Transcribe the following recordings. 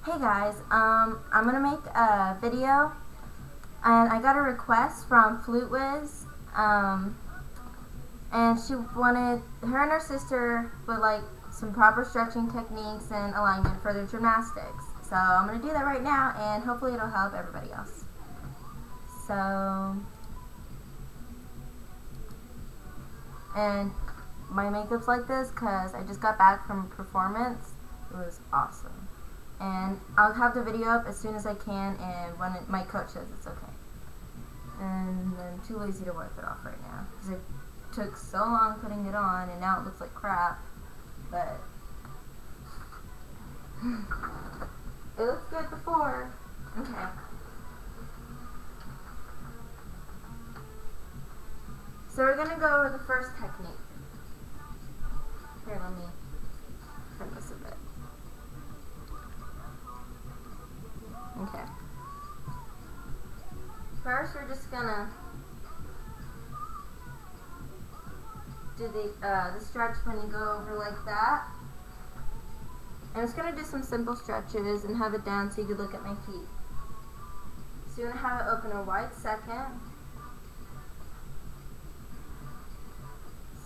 Hey guys, I'm gonna make a video, and I got a request from Flute Wiz, and she wanted, her and her sister would like some proper stretching techniques and alignment for their gymnastics. So I'm gonna do that right now, and hopefully it'll help everybody else. So, and my makeup's like this because I just got back from a performance. It was awesome. And I'll have the video up as soon as I can, and when my coach says it's okay. And I'm too lazy to wipe it off right now because it took so long putting it on, and now it looks like crap. But it looks good before. Okay. So we're gonna go over the first technique. Here, let me turn this a bit. Okay. First, we're just gonna do the stretch when you go over like that. I'm just gonna do some simple stretches and have it down so you can look at my feet. So you're gonna have it open a wide second.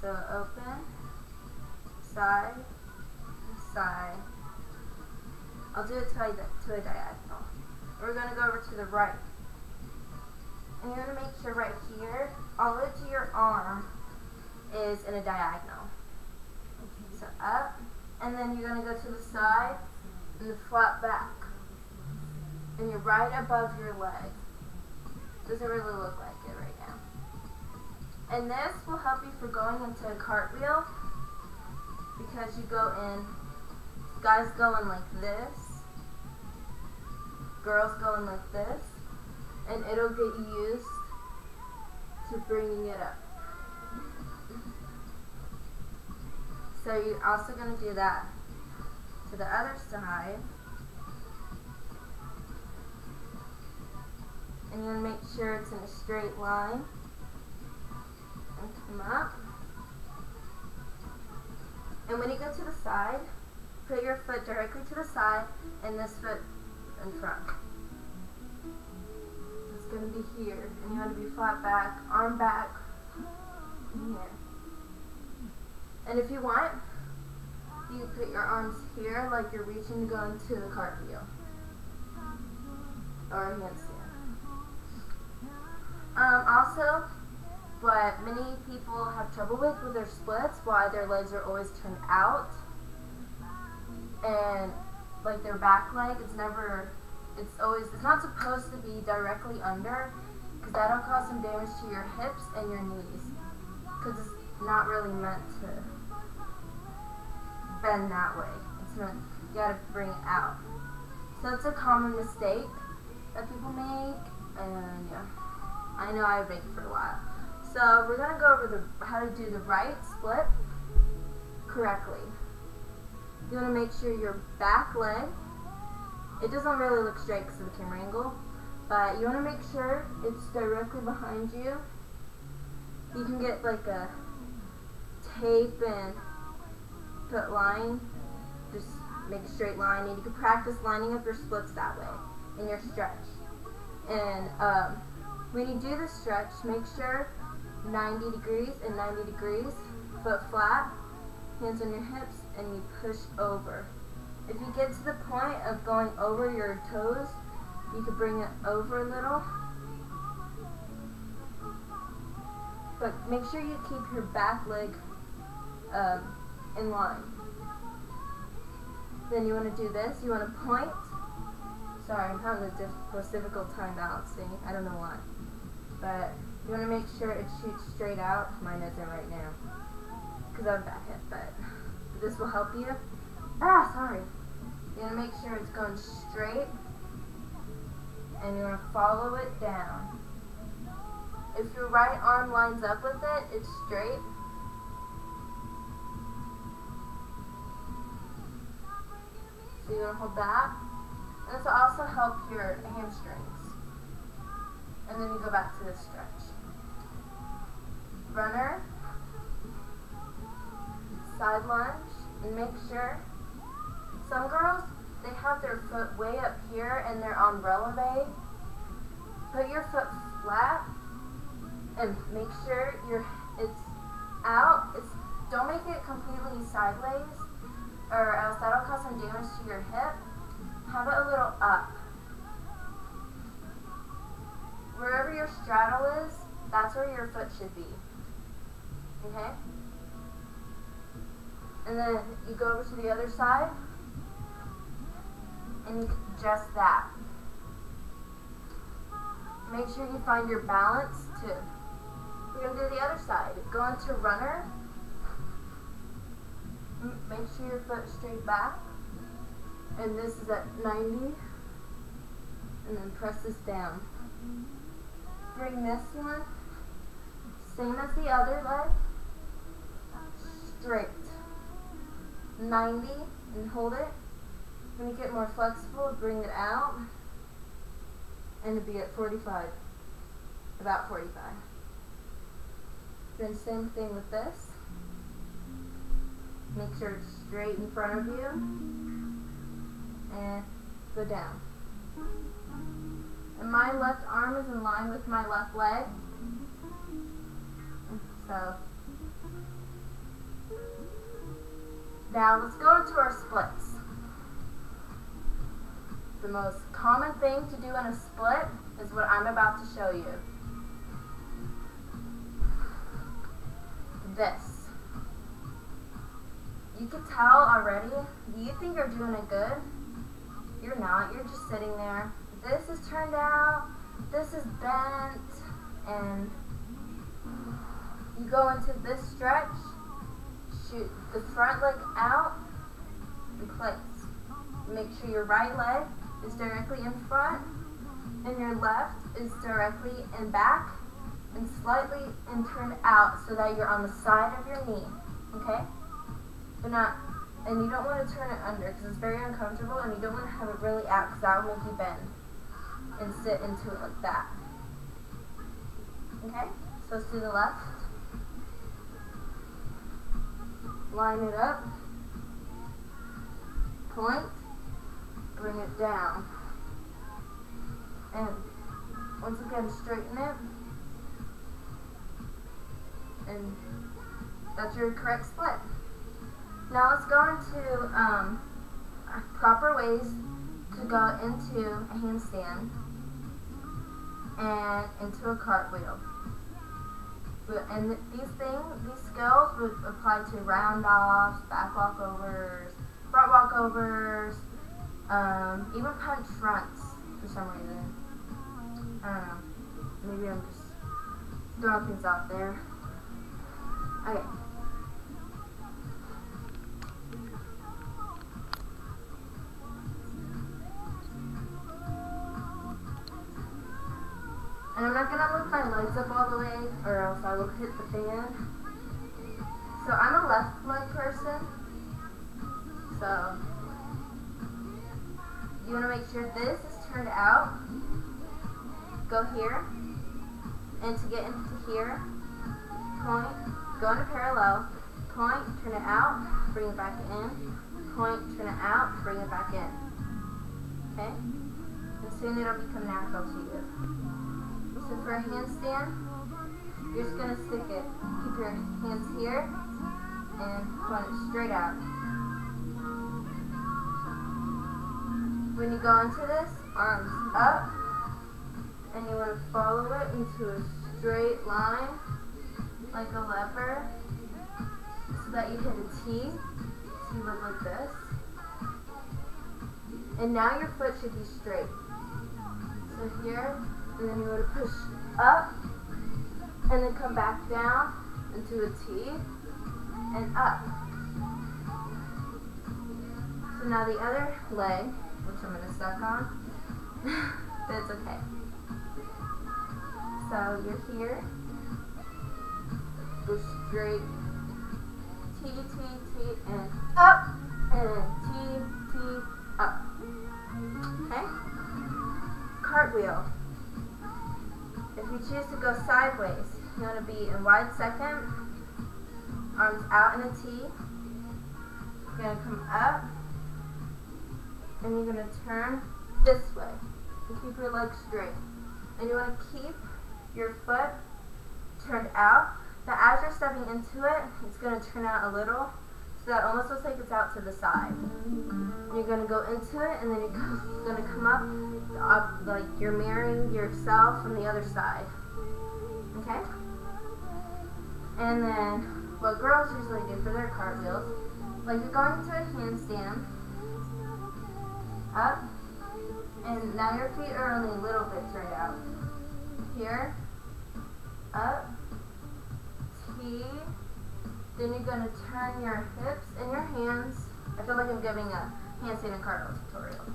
So open, side, side. I'll do it to a diagonal. We're going to go over to the right. And you're going to make sure right here, all the way to your arm, is in a diagonal. So up, and then you're going to go to the side, and the flat back. And you're right above your leg. Doesn't really look like it right now. And this will help you for going into a cartwheel, because you go in, guys going like this, girls going like this, and it'll get you used to bringing it up. So you're also going to do that to the other side. And you're going to make sure it's in a straight line. And come up. And when you go to the side, put your foot directly to the side and this foot in front. It's going to be here, and you want to be flat back, arm back, and here. And if you want, you can put your arms here like you're reaching to go into the cartwheel or a handstand. Also, what many people have trouble with their splits, why their legs are always turned out, and like their back leg, it's not supposed to be directly under, because that'll cause some damage to your hips and your knees, because it's not really meant to bend that way. It's meant, you gotta bring it out. So it's a common mistake that people make, and yeah, I know I've made it for a while. So we're gonna go over how to do the right split correctly. You want to make sure your back leg, it doesn't really look straight because of the camera angle, but you want to make sure it's directly behind you. You can get like a tape and put line, just make a straight line, and you can practice lining up your splits that way in your stretch. And when you do the stretch, make sure 90 degrees and 90 degrees, foot flat, hands on your hips, and you push over. If you get to the point of going over your toes, you can bring it over a little. But make sure you keep your back leg in line. Then you want to do this. You want to point. Sorry, I'm having a most difficult time balancing. I don't know why. But you want to make sure it shoots straight out. Mine isn't right now, because I have a bad hip, but this will help you. Sorry. You want to make sure it's going straight, and you want to follow it down. If your right arm lines up with it, it's straight. So you want to hold that. And this will also help your hamstrings. And then you go back to this stretch. Runner, side lunge, and make sure, some girls, they have their foot way up here and they're on releve, put your foot flat and make sure it's out. Don't make it completely sideways, or else that'll cause some damage to your hip. Have it a little up. Wherever your straddle is, that's where your foot should be. Okay? And then you go over to the other side, and you adjust that. Make sure you find your balance too. We're going to do the other side. Go into runner. Make sure your foot's straight back. And this is at 90. And then press this down. Bring this one, same as the other leg, straight. 90 and hold it. When you get more flexible, bring it out. And it'll be at 45. About 45. Then same thing with this. Make sure it's straight in front of you. And go down. And my left arm is in line with my left leg. So now let's go into our splits. The most common thing to do in a split is what I'm about to show you. This. You can tell already, you think you're doing it good. You're not, you're just sitting there. This is turned out, this is bent, and you go into this stretch, shoot the front leg out, and place. Make sure your right leg is directly in front, and your left is directly in back, and slightly and turned out so that you're on the side of your knee, okay? But not, and you don't want to turn it under because it's very uncomfortable, and you don't want to have it really out because that will make you bend and sit into it like that. Okay? So let's do the left. Line it up. Point. Bring it down. And once again, straighten it. And that's your correct split. Now let's go into proper ways to go into a handstand and into a cartwheel. And these skills would apply to round offs, back walkovers, front walkovers, even punch fronts for some reason. I don't know. Maybe I'm just throwing things out there. Okay. And I'm not going to lift my legs up all the way or else I will hit the fan. So I'm a left leg person. So you want to make sure this is turned out. Go here. And to get into here, point, go into parallel, point, turn it out, bring it back in, point, turn it out, bring it back in. Okay? And soon it'll become natural to you. So for a handstand, you're just going to stick it. Keep your hands here and point it straight out. When you go into this, arms up, and you want to follow it into a straight line, like a lever, so that you hit a T. So you look like this. And now your foot should be straight. So here, and then you want to push up, and then come back down into a T, and up. So now the other leg, which I'm going to suck on, that's okay. So you're here, go straight, T, T, T, and up, and T, T, up. Okay? Cartwheel. If you choose to go sideways, you want to be in wide second, arms out in a T. You're going to come up, and you're going to turn this way and keep your legs straight. And you want to keep your foot turned out, but as you're stepping into it, it's going to turn out a little, so that almost looks like it's out to the side. You're going to go into it, and then you're going to come up like you're mirroring yourself from the other side. Okay? And then, what girls usually do for their cartwheels, like you're going into a handstand, up, and now your feet are only a little bit turned out. Here, up, T, then you're going to turn your hips and your hands. I feel like I'm giving a handstand and cartwheel tutorial,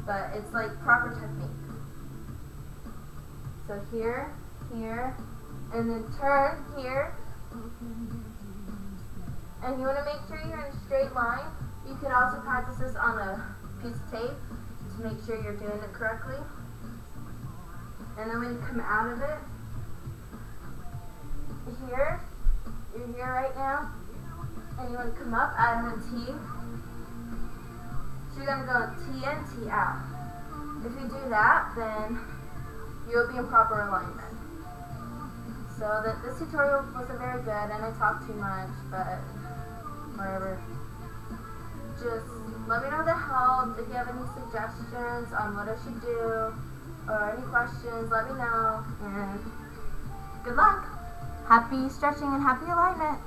but it's like proper technique. So here, here, and then turn here. And you want to make sure you're in a straight line. You can also practice this on a piece of tape to make sure you're doing it correctly. And then when you come out of it, here, you're here right now, and you want to come up out of a T. So you're going to go T in, T out. If you do that, then you'll be in proper alignment. So this tutorial wasn't very good, and I talked too much, but whatever. Just let me know if it helped. If you have any suggestions on what I should do, or any questions, let me know, and good luck. Happy stretching and happy alignment.